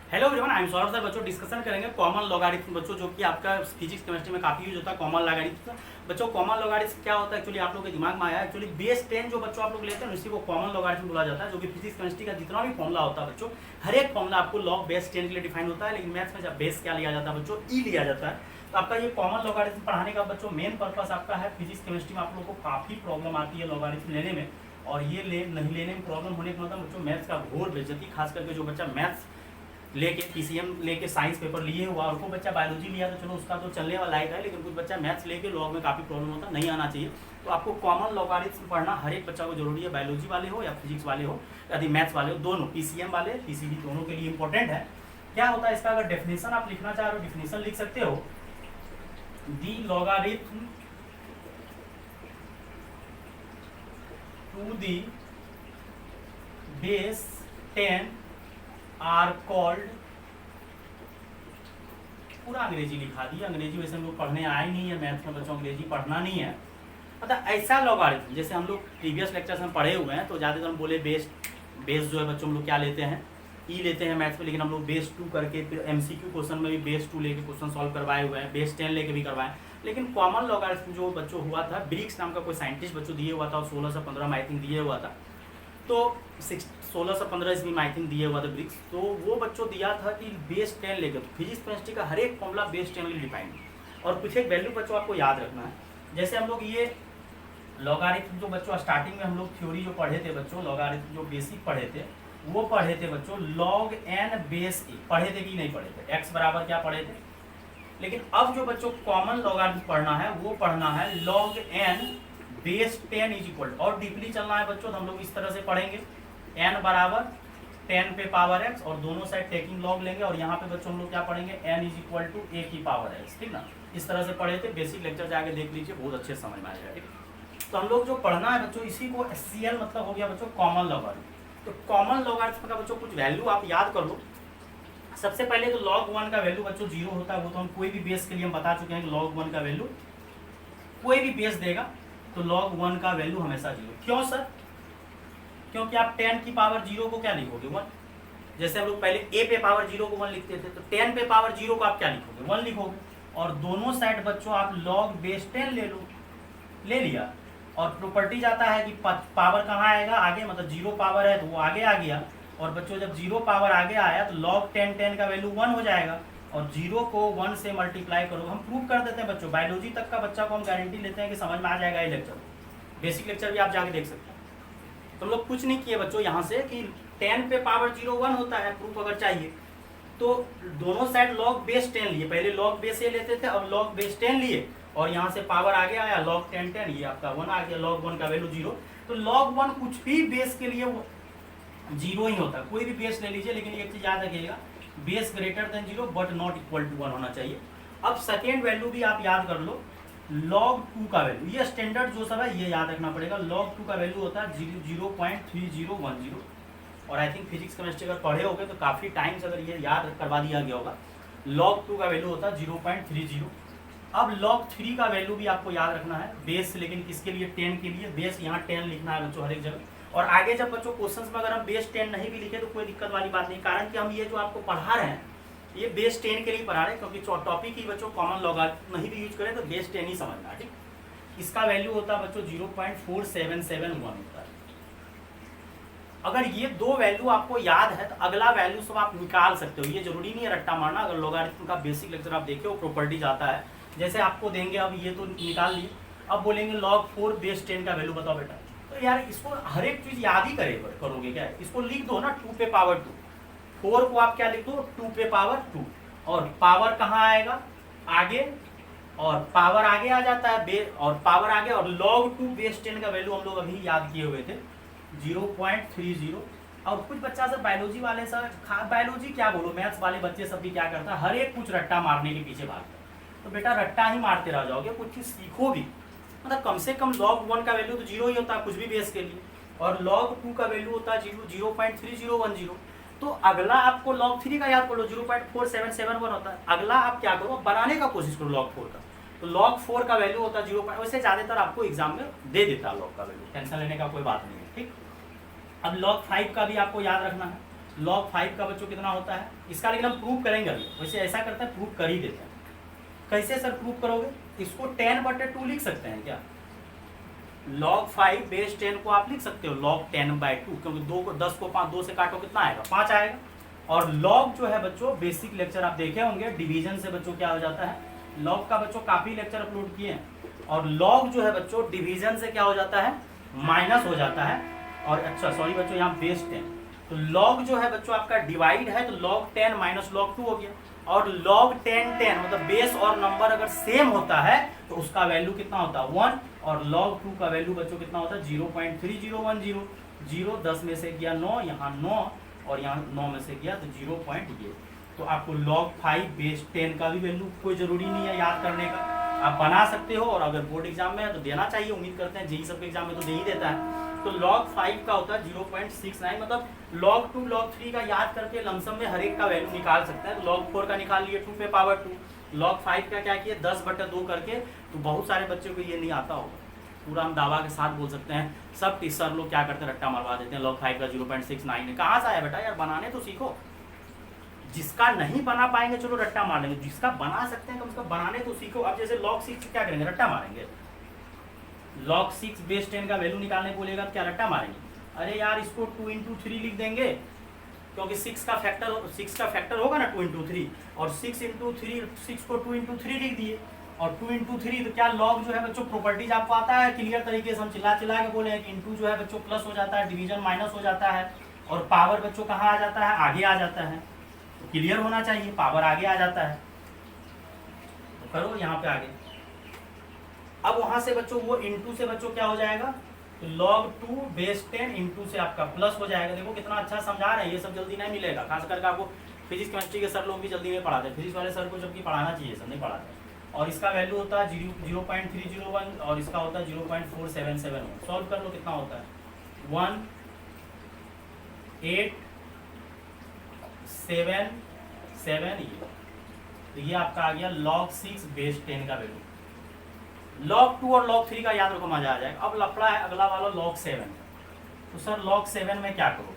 Hello everyone, I am Saurabh sir. बच्चों discussion करेंगे common logarithm बच्चों, जो कि आपका फिजिक्स केमिस्ट्री में काफी यूज होता है कॉमन लॉगरिथम। बच्चों कॉमन लॉगरिथम क्या होता है एक्चुअली आप लोग के दिमाग में आया। एक्चुअली बेस 10 जो बच्चों आप लोग लेते हैं उसी को कॉमन लॉगरिथम बोला जाता है। जो कि फिजिक्स केमिस्ट्री का जितना भी फॉर्मुला होता है बच्चों, हर एक फॉर्मुला आपको लॉग बेस 10 के लिए डिफाइन होता है। लेकिन मैथ्स में जब बेस क्या लिया जाता है बच्चों, ई लिया जाता है। तो आपका ये कॉमन लॉगरिथम पढ़ाने का बच्चों मेन पर्पस आपका है। फिजिक्स केमिस्ट्री में आप लोगों को काफी प्रॉब्लम आती है लॉगरिथम लेने में, और ये नहीं लेने में प्रॉब्लम होने का मतलब बच्चों मैथ्स का घोर बेइज्जती। खास करके जो बच्चा मैथ्स लेके पीसीएम लेके साइंस पेपर लिए हुआ और कोई बच्चा बायोलॉजी लिया तो चलो उसका तो चलने वाला है, लेकिन कुछ बच्चा मैथ्स लेके लॉग में काफ़ी प्रॉब्लम होता है, नहीं आना चाहिए। तो आपको कॉमन लॉगरिथम पढ़ना हर एक बच्चा को जरूरी है, बायोलॉजी वाले हो या फिजिक्स वाले हो यदि मैथ्स वाले हो, दोनों पीसीएम वाले पीसीबी दोनों के लिए इंपॉर्टेंट है। क्या होता है इसका, अगर डेफिनेशन आप लिखना चाह रहे हो डेफिनेशन लिख सकते हो। The logarithm to the base 10 are called, पूरा अंग्रेजी लिखा दिया। अंग्रेजी वैसे हम लोग पढ़ने आए नहीं है, मैथ्स में बच्चों अंग्रेजी पढ़ना नहीं है। मतलब ऐसा लॉगरिथम जैसे हम लोग प्रीवियस लेक्चर्स में पढ़े हुए हैं, तो ज़्यादातर हम बोले बेस जो है बच्चों हम लोग क्या लेते हैं, ई लेते हैं मैथ्स में। लेकिन हम लोग बेस 2 करके फिर एमसीक्यू क्वेश्चन में भी बेस 2 लेके क्वेश्चन सॉल्व करवाए हुए हैं, बेस 10 लेके भी करवाए। लेकिन कॉमन लॉगरिथम जो बच्चों हुआ था, ब्रिग्स नाम का कोई साइंटिस्ट बच्चों दिए हुआ था, और 1615 में आई थिंक दिए हुआ था। तो 1615 ईस्वी में आई थिंक दिए हुआ था ब्रिग्स। तो वो बच्चों दिया था कि बेस 10 लेकर, तो फिजिक्स केमिस्ट्री का हर एक फॉर्मुला बेस 10 के लिए डिफाइन है। और कुछ एक वैल्यू बच्चों आपको याद रखना है। जैसे हम लोग ये लॉगरिथम जो बच्चों स्टार्टिंग में हम लोग थ्योरी जो पढ़े थे बच्चों, लॉगरिथम जो बेसिक पढ़े थे वो पढ़े थे बच्चों लॉग एन बेस ए, पढ़े थे कि नहीं पढ़े थे, एक्स बराबर क्या पढ़े थे। लेकिन अब जो बच्चों कॉमन लॉगरिथम पढ़ना है वो पढ़ना है log N base 10 is equal, और डीपली चलना है बच्चों। तो हम लोग इस तरह से पढ़ेंगे n बराबर 10 पे पावर x, और दोनों साइड टेकिंग लॉग लेंगे, और यहाँ पे बच्चों हम लोग क्या पढ़ेंगे n is equal to a की पावर x, ठीक ना। इस तरह से पढ़े थे, बेसिक लेक्चर जाके देख लीजिए, बहुत अच्छे समझ में आएगा, ठीक। तो हम लोग जो पढ़ना है बच्चों, इसी को SCL मतलब हो गया बच्चों कॉमन लॉगरिथम। तो कॉमन लॉगरिथम का बच्चों कुछ वैल्यू आप याद कर लो। सबसे पहले तो log 1 का वैल्यू बच्चों 0 होता है। वो तो हम कोई भी बेस के लिए हम बता चुके हैं कि log 1 का वैल्यू कोई भी बेस देगा तो log 1 का वैल्यू हमेशा 0। क्यों सर? क्योंकि आप 10 की पावर 0 को क्या लिखोगे 1। जैसे हम लोग पहले a पे पावर 0 को 1 लिखते थे, तो 10 पे पावर 0 को आप क्या लिखोगे 1 लिखोगे। और दोनों साइड बच्चों आप log बेस 10 ले लो, ले लिया। और प्रॉपर्टी जाता है कि पावर कहाँ आएगा आगे, मतलब 0 पावर है तो वो आगे आ गया। और बच्चों जब 0 पावर आगे आया तो log 10 का वैल्यू 1 हो जाएगा, और 0 को 1 से मल्टीप्लाई करो। हम प्रूव कर देते हैं बच्चों, बायोलॉजी तक का बच्चा को हम गारंटी लेते हैं कि समझ में आ जाएगा ये लेक्चर। बेसिक लेक्चर भी आप जाके देख सकते हैं। तो हम लोग कुछ नहीं किए बच्चों यहाँ से कि 10 पे पावर 0 1 होता है, प्रूफ अगर चाहिए तो दोनों साइड log बेस 10 लिए। पहले log बेस ए लेते थे, अब log बेस 10 लिए, और यहाँ से पावर आगे आया log 10, ये आपका 1 आ गया, log 1 का वैल्यू 0। तो log 1 कुछ भी बेस के लिए 0 ही होता है, कोई भी बेस ले लीजिए। लेकिन एक चीज याद रखिएगा, base greater than 0 but not equal to 1 होना चाहिए। अब सेकेंड वैल्यू भी आप याद कर लो, log 2 का वैल्यू, ये स्टैंडर्ड जो सब है ये याद रखना पड़ेगा। log 2 का वैल्यू होता है 0.3010, और आई थिंक फिजिक्स केमिस्ट्री अगर पढ़े होगे तो काफ़ी टाइम से अगर ये याद करवा दिया गया होगा। log 2 का वैल्यू होता है 0.30। अब log 3 का वैल्यू भी आपको याद रखना है बेस, लेकिन किसके लिए 10 के लिए बेस यहाँ 10 लिखना है बच्चों हर एक जगह। और आगे जब बच्चों क्वेश्चंस में अगर हम बेस 10 नहीं भी लिखे तो कोई दिक्कत वाली बात नहीं, कारण कि हम ये जो आपको पढ़ा रहे हैं ये बेस 10 के लिए पढ़ा रहे हैं, क्योंकि टॉपिक ही बच्चों कॉमन लॉगरिथम नहीं भी यूज करें तो बेस 10 ही समझना है, ठीक। इसका वैल्यू होता है बच्चों 0.4771 होता है। अगर ये दो वैल्यू आपको याद है तो अगला वैल्यू सब आप निकाल सकते हो, ये जरूरी नहीं है रट्टा मारना। अगर लॉगरिथम का बेसिक लेक्चर आप देखे वो प्रॉपर्टी आता है, जैसे आपको देंगे अब ये तो निकाल लिए, अब बोलेंगे log 4 बेस 10 का वैल्यू बताओ बेटा, तो यार इसको हर एक चीज याद ही करोगे क्या, इसको लिख दो ना 2 पे पावर 2, 4 को आप क्या लिख दो 2 पे पावर 2, और पावर कहाँ आएगा आगे, और पावर आगे आ जाता है और पावर आगे, और log 2 बेस 10 का वैल्यू हम लोग अभी याद किए हुए थे 0.30। और कुछ बच्चा सब बायोलॉजी वाले सर, बायोलॉजी क्या बोलो, मैथ्स वाले बच्चे सब भी क्या करता है, हर एक कुछ रट्टा मारने के पीछे भागता है। तो बेटा रट्टा ही मारते रह जाओगे, कुछ चीज सीखो भी। मतलब कम से कम log 1 का वैल्यू तो 0 ही होता है कुछ भी बेस के लिए, और log 2 का वैल्यू होता है 0.3010। तो अगला आपको log 3 का याद कर लो 0.4771 होता है। अगला आप क्या करो, बनाने का कोशिश करो log 4 का, तो log 4 का वैल्यू होता है 0, वैसे ज्यादातर आपको एग्जाम में दे देता है log का वैल्यू, टेंशन लेने का कोई बात नहीं है, ठीक। अब log 5 का भी आपको याद रखना है। log 5 का बच्चों कितना होता है इसका, लेकिन हम प्रूव करेंगे अभी। वैसे ऐसा करते हैं, प्रूव कर ही देते हैं। कैसे सर प्रूव करोगे? इसको 10/2 लिख सकते हैं क्या? log 5 बेस 10 को आप लिख सकते हो log 10/2, क्योंकि 10 को 2 से काटो कितना आएगा? 5 आएगा। और log जो है बच्चों, बेसिक लेक्चर आप देखे होंगे, डिवीजन से बच्चों क्या हो जाता है, log का बच्चों काफी लेक्चर अपलोड किए हैं, और log जो है बच्चों डिवीजन से क्या हो जाता है, माइनस हो जाता है। और अच्छा सॉरी बच्चों, यहाँ बेस 10, तो log जो है बच्चों आपका डिवाइड है, तो log 10 माइनस log 2 हो गया। और log 10 मतलब बेस और नंबर अगर सेम होता है तो उसका वैल्यू कितना होता है? 1। और log 2 का वैल्यू बच्चों कितना होता है? 0.3010। 0 10 में से गया 9, यहाँ 9, और यहाँ 9 में से गया तो 0 पॉइंट ये। तो आपको log 5 बेस 10 का भी वैल्यू कोई जरूरी नहीं है याद करने का, आप बना सकते हो। और अगर बोर्ड एग्जाम में है तो देना चाहिए, उम्मीद करते हैं जेईई सबके एग्जाम में तो दे ही देता है। तो log 5 का होता है 0.69, मतलब log 2 log 3 का याद करके लमसम में हर एक का वैल्यू निकाल सकते हैं। तो log 4 का निकाल लिए 2 पे पावर 2, log 5 का क्या किए 10/2 करके। तो बहुत सारे बच्चों को ये नहीं आता होगा, पूरा हम दावा के साथ बोल सकते हैं। सब टीचर लोग क्या करते हैं, रट्टा मरवा देते हैं, log 5 का 0.69 है। कहाँ से आया बेटा यार, बनाने तो सीखो। जिसका नहीं बना पाएंगे चलो रट्टा मार लेंगे, जिसका बना सकते हैं कम से कम बनाने तो सीखो। अब जैसे log 6 क्या करेंगे, रट्टा मारेंगे। log 6 बेस 10 का वैल्यू निकालने बोलेगा तो क्या रट्टा मारेंगे? अरे यार इसको 2 × 3 लिख देंगे, क्योंकि 6 का फैक्टर होगा ना 2 × 3, और 6 × 3, 6 को 2 × 3 लिख दिए, और 2 × 3 तो क्या log जो है बच्चों प्रॉपर्टीज आपको आता है क्लियर तरीके से, हम चिल्ला चिल्ला के बोले हैं कि इंटू जो है बच्चों प्लस हो जाता है, डिवीजन माइनस हो जाता है, और पावर बच्चों कहाँ आ जाता है, आगे आ जाता है। तो क्लियर होना चाहिए, पावर आगे आ जाता है। तो करो यहाँ पे आगे। अब वहां से बच्चों वो इंटू से बच्चों क्या हो जाएगा, तो log 2 बेस 10 इंटू से आपका प्लस हो जाएगा। देखो कितना अच्छा समझा रहे हैं, ये सब जल्दी नहीं मिलेगा, खास करके आपको फिजिक्स केमिस्ट्री के सर लोग भी जल्दी नहीं पढ़ाते, फिजिक्स वाले सर को जबकि पढ़ाना चाहिए, सब नहीं पढ़ाते। और इसका वैल्यू होता है 0.301, और इसका होता है 0.477। सॉल्व कर लो कितना होता है, 1 8 7 7, तो ये आपका आ गया log 6 बेस 10 का वैल्यू। log 2 और log 3 का याद रखो, मजा आ जाएगा। अब लफड़ा है अगला वाला log 7। तो सर log 7 में क्या करोगे?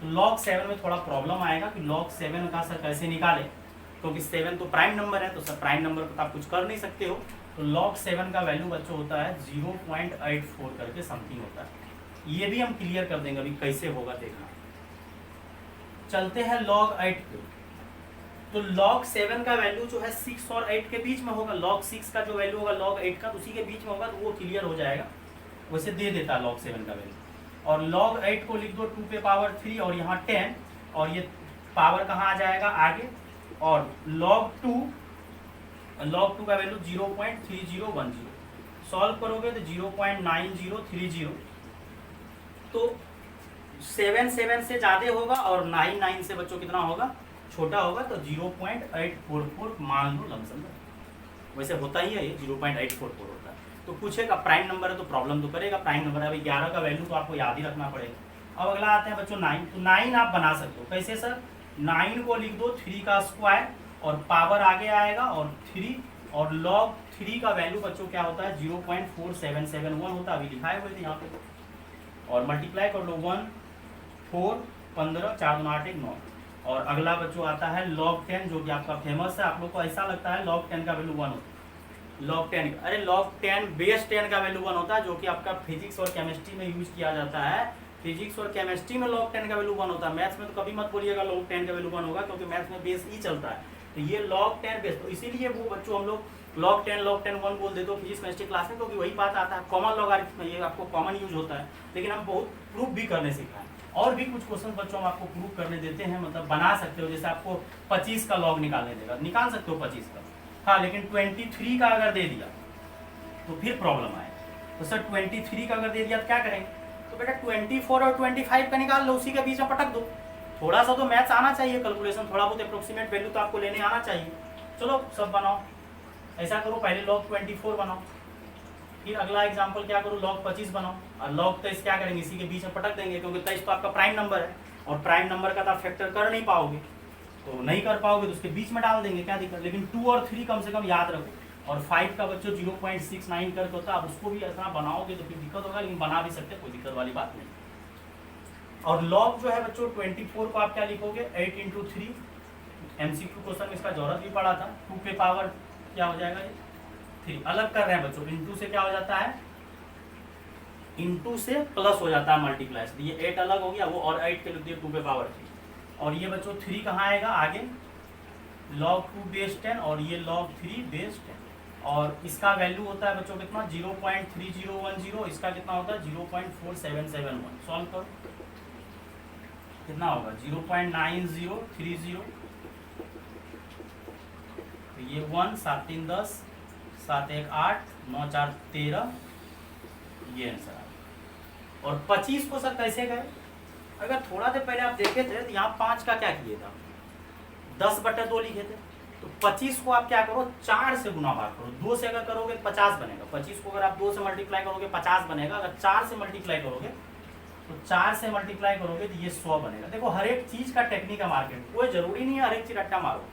तो log 7 में थोड़ा प्रॉब्लम आएगा कि log 7 का सर कैसे निकाले, क्योंकि 7 तो प्राइम नंबर है, तो सर प्राइम नंबर को तो आप कुछ कर नहीं सकते हो। तो log 7 का वैल्यू बच्चों होता है 0.84 करके समथिंग होता है। ये भी हम क्लियर कर देंगे, अभी कैसे होगा देखना। चलते हैं log 8 पे। तो log 7 का वैल्यू जो है 6 और 8 के बीच में होगा, log 6 का जो वैल्यू होगा log 8 का उसी के बीच में होगा, तो वो क्लियर हो जाएगा। वैसे दे देता है log 7 का वैल्यू। और log 8 को लिख दो 2 पे पावर 3, और यहाँ 10, और ये पावर कहाँ आ जाएगा आगे। और log 2 का वैल्यू 0.3010। सॉल्व करोगे तो 0.9030। तो 7 से ज्यादा होगा, और 9 से बच्चों कितना होगा, छोटा होगा, तो 0.844 मान लो लमसम। वैसे होता ही है ये 0.844 होता है। तो पूछेगा प्राइम नंबर है तो प्रॉब्लम तो करेगा, प्राइम नंबर है। अभी 11 का वैल्यू तो आपको याद ही रखना पड़ेगा। अब अगला आते हैं बच्चों 9। तो 9 आप बना सकते हो कैसे सर, 9 को लिख दो 3 का स्क्वायर, और पावर आगे आएगा, और 3, और log 3 का वैल्यू बच्चों क्या होता है 0.4771 होता है, अभी लिखाए हुए थे यहाँ पे। और मल्टीप्लाई कर लो 1 4 15 4 8 1 9। और अगला बच्चों आता है log 10, जो कि आपका फेमस है। आप लोग को ऐसा लगता है log 10 का वैल्यू 1 होता है, log 10, अरे log 10 बेस 10 का वैल्यू 1 होता है, जो कि आपका फिजिक्स और केमिस्ट्री में यूज किया जाता है। फिजिक्स और केमिस्ट्री में log 10 का वैल्यू 1 होता है, मैथ्स में तो कभी मत बोलिएगा log 10 का वैल्यू 1 होगा, क्योंकि मैथ्स में बेस ही चलता है। तो ये log 10 बेस, तो इसीलिए वो बच्चों हम लोग log 10 1 बोल देते हो फिजिक्स केमिस्ट्री क्लास में, क्योंकि वही बात आता है। कॉमन लॉगरिथम ये आपको कॉमन यूज होता है, लेकिन हम बहुत प्रूफ भी करने सीखा है। और भी कुछ क्वेश्चन बच्चों हम आपको प्रूव करने देते हैं, मतलब बना सकते हो। जैसे आपको 25 का लॉग निकालने देगा, निकाल सकते हो 25 का, हाँ, लेकिन 23 का अगर दे दिया तो फिर प्रॉब्लम आए। तो सर 23 का अगर दे दिया तो क्या करेंगे, तो बेटा 24 और 25 का निकाल लो, उसी के बीच में पटक दो। थोड़ा सा तो मैथ्स आना चाहिए, कैलकुलेशन थोड़ा बहुत अप्रोक्सीमेट वैल्यू तो आपको लेने आना चाहिए। चलो सब बनाओ, ऐसा करो पहले log 24 बनाओ, फिर अगला एग्जाम्पल क्या करो log 25 बनाओ, और log 23 क्या करेंगे, इसी के बीच में पटक देंगे, क्योंकि 23 तो आपका प्राइम नंबर है, और प्राइम नंबर का तो आप फैक्टर कर नहीं पाओगे, तो नहीं कर पाओगे तो उसके बीच में डाल देंगे, क्या दिक्कत। लेकिन 2 और 3 कम से कम याद रखो, और 5 का बच्चों 0.69 करके होता है। अब उसको भी ऐसा बनाओगे तो फिर दिक्कत होगा, लेकिन बना भी सकते, कोई दिक्कत वाली बात नहीं। और लॉग जो है बच्चों 24 को आप क्या लिखोगे 8 इंटू 3, MCQ क्वेश्चन में इसका जरूरत भी पड़ा था, 2 पे पावर क्या हो जाएगा ये 3, अलग कर रहे हैं बच्चों, इंटू से क्या हो जाता है, इंटू से प्लस हो जाता है मल्टीप्लाई से, ये 8 अलग हो गया वो, और 8 के लिख दिए 2 पे पावर 3, और ये बच्चों 3 कहाँ आएगा आगे, log 2 बेस 10 और ये log 3 बेस 10, और इसका वैल्यू होता है बच्चों कितना 0.3010, इसका कितना होता है 0.4771, सॉल्व करो कितना होगा 0.9030, तो ये 1 7 3 10 7 1 8 9 4 13, ये आंसर आ। और 25 को सर कैसे गए, अगर थोड़ा देर पहले आप देखे थे तो यहाँ 5 का क्या किए था 10/2 लिखे थे, तो 25 को आप क्या करो 4 से गुना भाग करो, 2 से अगर करोगे 50 बनेगा, 25 को अगर आप 2 से मल्टीप्लाई करोगे 50 बनेगा, अगर 4 से मल्टीप्लाई करोगे तो 4 से मल्टीप्लाई करोगे तो ये 100 बनेगा। देखो हर एक चीज का टेक्निक है मार्केट, कोई जरूरी नहीं है हर एक चीज रट्टा मारो,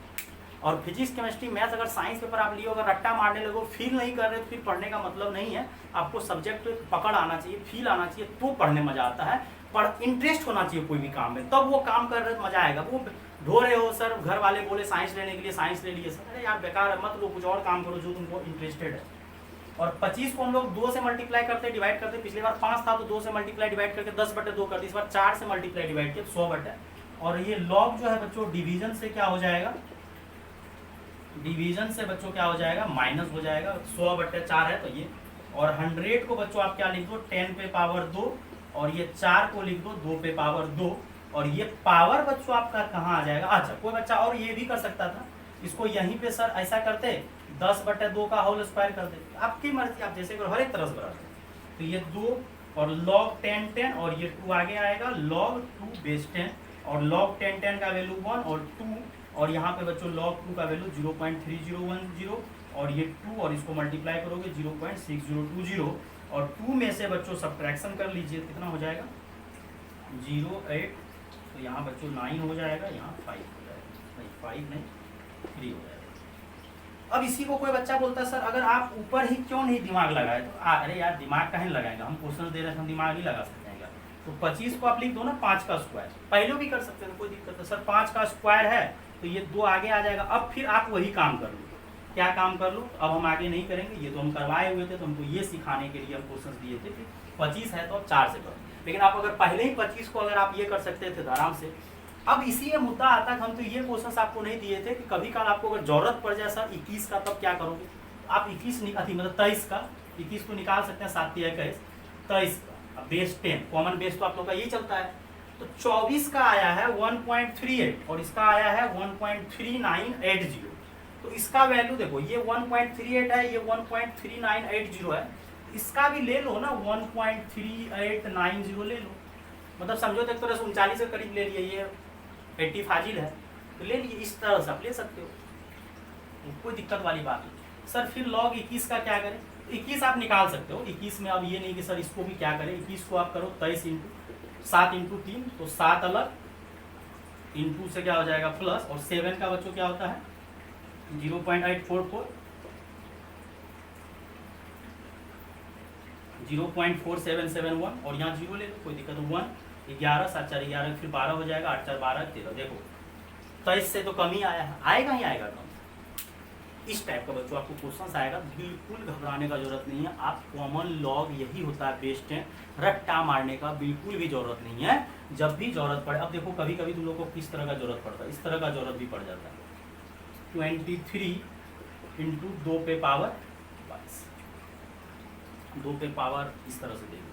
और फिजिक्स केमिस्ट्री मैथ्स अगर साइंस पेपर आप लिए अगर रट्टा मारने लगो फील नहीं कर रहे तो फिर पढ़ने का मतलब नहीं है, आपको सब्जेक्ट पकड़ आना चाहिए, फील आना चाहिए, तो पढ़ने मजा आता है, पर इंटरेस्ट होना चाहिए कोई भी काम में, तब वो काम कर रहे तो मजा आएगा। वो ढो रहे हो सर, घर वाले बोले साइंस लेने के लिए साइंस ले लिए सर, अरे यार बेकार है, मत लो, कुछ और काम करो जो तुमको इंटरेस्टेड है। और 25 को हम लोग 2 से मल्टीप्लाई करते डिवाइड करते, पिछली बार 5 था तो 2 से मल्टीप्लाई डिवाइड करके 10/2 कर दी, इस बार 4 से मल्टीप्लाई डिवाइड किया 100/, और ये लॉग जो है बच्चों डिवीजन से क्या हो जाएगा, डिवीजन से बच्चों क्या हो जाएगा माइनस हो जाएगा, 100/4 है तो ये, और 100 को बच्चों आप क्या लिख दो 10 पे पावर 2, और ये 4 को लिख दो 2 पे पावर 2, और ये पावर बच्चों आपका कहाँ आ जाएगा। अच्छा कोई बच्चा और ये भी कर सकता था, इसको यहीं पे सर ऐसा करते 10/2 का होल स्क्वायर कर देते, आपकी मर्जी, आप जैसे करो हर एक तरह से बढ़ाते, तो ये 2 और log 10 10, और ये 2 आगे आएगा log 2 बेस 10, और log 10 10 का वैल्यू 1 और 2, और यहाँ पे बच्चों log 2 का वैल्यू 0.3010, और ये 2 और इसको मल्टीप्लाई करोगे 0.6020, और 2 में से बच्चों सब्ट्रैक्शन कर लीजिए कितना हो जाएगा 0.8, तो यहाँ बच्चों 9 हो जाएगा, यहाँ 5 हो जाएगा, नहीं 5 नहीं 3 हो जाएगा। अब इसी को कोई बच्चा बोलता है सर अगर आप ऊपर ही क्यों नहीं दिमाग लगाए, तो अरे यार दिमाग कहीं लगाएगा, हम क्वेश्चन दे रहे हैं हम दिमाग नहीं लगा सकते हैं, तो 25 को आप लिख दो ना 5 का स्क्वायर, पहले भी कर सकते हैं कोई दिक्कत नहीं, सर 5 का स्क्वायर है तो ये 2 आगे आ जाएगा। अब फिर आप वही काम कर लो, क्या काम कर लो, अब हम आगे नहीं करेंगे, ये तो हम करवाए हुए थे, तो हमको ये सिखाने के लिए हम क्वेश्चन दिए थे कि 25 है तो अब 4 से करो, लेकिन आप अगर पहले ही 25 को अगर आप ये कर सकते थे तो आराम से। अब इसी में मुद्दा आता है, हम तो ये क्वेश्चन आपको नहीं दिए थे कि कभी काल आपको अगर जरूरत पड़ जाए सर 21 का तब क्या करोगे, आप 21 मतलब 23 का 21 को निकाल सकते हैं, 7 3 21 23 का बेस 10, कॉमन बेस तो आप लोग का यही चलता है, तो 24 का आया है 1.38 और इसका आया है 1.3980, तो इसका वैल्यू देखो ये 1.38 है, ये 1.3980 है, इसका भी ले लो ना 1.3890 ले लो, मतलब समझो तो एक तरह से 39 के करीब ले लिए, ये 80 फाजिल है तो ले लिए, इस तरह से आप ले सकते हो, कोई दिक्कत वाली बात नहीं। सर फिर log 21 का क्या करें, 21 आप निकाल सकते हो 21 में, अब ये नहीं कि सर इसको भी क्या करें, 21 को आप करो 23 इंटू 7 इंटू 3, तो 7 अलग इंटू से क्या हो जाएगा प्लस, और 7 का बच्चों क्या होता है 0.844, 0.4771, और यहाँ 0 ले लो कोई दिक्कत नहीं, 1 11 7 4 11, फिर 12 हो जाएगा, 8 4 12 13, देखो 23 से तो कम ही आया है, आएगा ही आएगा कम, इस टाइप का बच्चों आपको क्वेश्चन आएगा, बिल्कुल घबराने का जरूरत नहीं है। आप कॉमन लॉग यही होता है बेस्ट है, रट्टा मारने का बिल्कुल भी जरूरत नहीं है, जब भी जरूरत पड़े। अब देखो कभी कभी तुम लोग को किस तरह का जरूरत पड़ता है, इस तरह का जरूरत भी पड़ जाता है, 23 इंटू 2 पे पावर 2 पे पावर इस तरह से देंगे,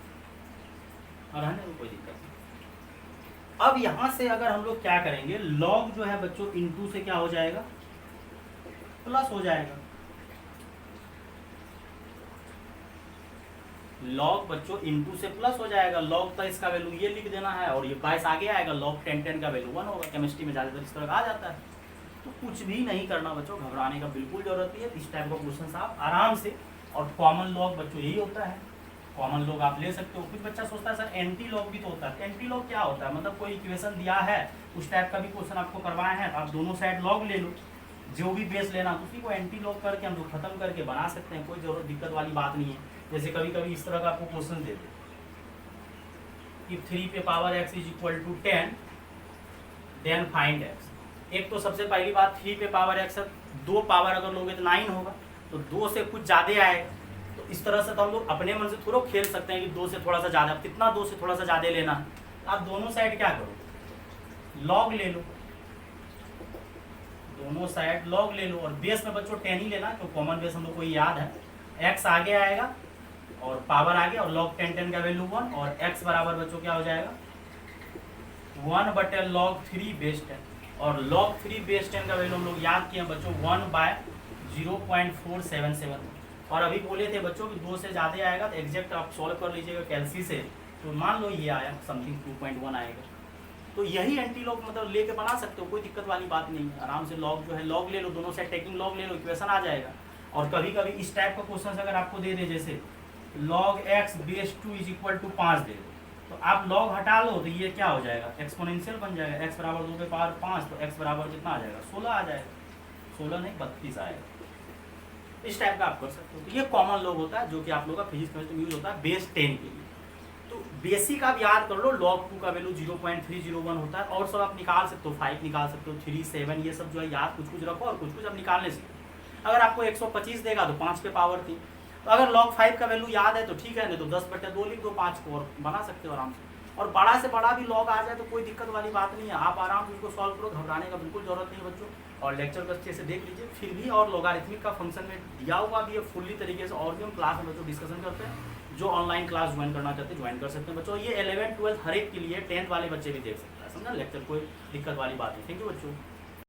और है ना कोई दिक्कत नहीं। अब यहाँ से अगर हम लोग क्या करेंगे, लॉग जो है बच्चों इंटू से क्या हो जाएगा प्लस हो जाएगा, लॉग बच्चों इंटू से प्लस हो जाएगा, लॉग का इसका वैल्यू ये लिख देना है, और ये 22 आगे आएगा, लॉग 10 10 का वैल्यू 1 होगा, केमिस्ट्री में ज़्यादातर इस तरह का आ जाता है, तो कुछ भी नहीं करना बच्चों, घबराने का बिल्कुल जरूरत नहीं है, इस टाइप का क्वेश्चन आप आराम से, और कॉमन लॉग बच्चों यही होता है, कॉमन लॉग आप ले सकते हो। कुछ बच्चा सोचता है सर एंटी लॉग भी तो होता है, एंटी लॉग क्या होता है, मतलब कोई इक्वेशन दिया है उस टाइप का भी क्वेश्चन आपको करवाए हैं, आप दोनों साइड लॉग ले लो, जो भी बेस लेना उसी को एंटी लॉग करके हम लोग खत्म करके बना सकते हैं, कोई जरूरत दिक्कत वाली बात नहीं है। जैसे कभी कभी इस तरह का आपको क्वेश्चन दे दे, कि 3 पे power x is equal to 10 then find x। एक तो सबसे पहली बात 3 पे पावर x है, 2 पावर अगर लोगे तो 9 होगा, तो 2 से कुछ ज़्यादा आएगा। तो इस तरह से तो हम लोग अपने मन से थोड़ा खेल सकते हैं कि 2 से थोड़ा सा ज़्यादा, कितना 2 से थोड़ा सा ज़्यादा लेना है। आप दोनों साइड क्या करो, लॉग ले लो, दोनों साइड लॉग ले लो, और बेस में बच्चों 10 ही लेना, तो कॉमन बेस हम लोग को याद है, x आगे आएगा और पावर आगे, और log 10 का वैल्यू 1, और x बराबर बच्चों क्या हो जाएगा 1 log 3 बेस 10, और log 3 बेस 10 का वैल्यू हम लोग याद किए बच्चों 1/0477। और अभी बोले थे बच्चों कि 2 से ज़्यादा आएगा तो एग्जैक्ट आप सॉल्व कर लीजिएगा कैलसी से, तो मान लो ये आया समथिंग 2.1 आएगा, तो यही एंटी लॉग मतलब लेके बना सकते हो, कोई दिक्कत वाली बात नहीं है। आराम से लॉग जो है लॉग ले लो, दोनों साइड टेकिंग लॉग ले लो, इक्वेशन आ जाएगा। और कभी कभी इस टाइप का क्वेश्चन अगर आपको दे दे, जैसे log x base 2 is equal to 5 दे दो, तो आप लॉग हटा लो तो ये क्या हो जाएगा एक्सपोनेंशियल बन जाएगा, x बराबर 2 पे पावर 5, तो x बराबर कितना आ जाएगा 16 आ जाएगा, 16 नहीं 32 आएगा। इस टाइप का आप कर सकते हो। तो ये कॉमन लॉग होता है जो कि आप लोग का फिजिक्स केमिस्ट्री में यूज होता है बेस 10 के लिए। तो बेसिक आप याद कर लो, log 2 का वैल्यू 0.301 होता है, और सब आप निकाल सकते हो, 5 निकाल सकते हो, 3, 7, ये सब जो है याद कुछ कुछ रखो और कुछ कुछ अब निकालने सीखो। अगर आपको 125 देगा तो 5 पे पावर 3, तो अगर log 5 का वैल्यू याद है तो ठीक है, नहीं तो 10/2 लिख दो 5 को, और बना सकते हो आराम से। और बड़ा से बड़ा भी log आ जाए तो कोई दिक्कत वाली बात नहीं है, आप आराम से उसको सॉल्व करो, घबराने का बिल्कुल जरूरत नहीं है बच्चों। और लेक्चर को अच्छे से देख लीजिए, फिर भी और लॉगरिथमिक का फंक्शन में दिया हुआ भी है फुल्ली तरीके से, और भी हम क्लास में बच्चों डिस्कशन करते हैं। जो ऑनलाइन क्लास ज्वाइन करना चाहते हैं ज्वाइन कर सकते हैं बच्चों। ये 11th 12th हर एक के लिए, 10th वाले बच्चे भी देख सकते हैं, समझा लेक्चर, कोई दिक्कत वाली बात नहीं। थैंक यू बच्चों।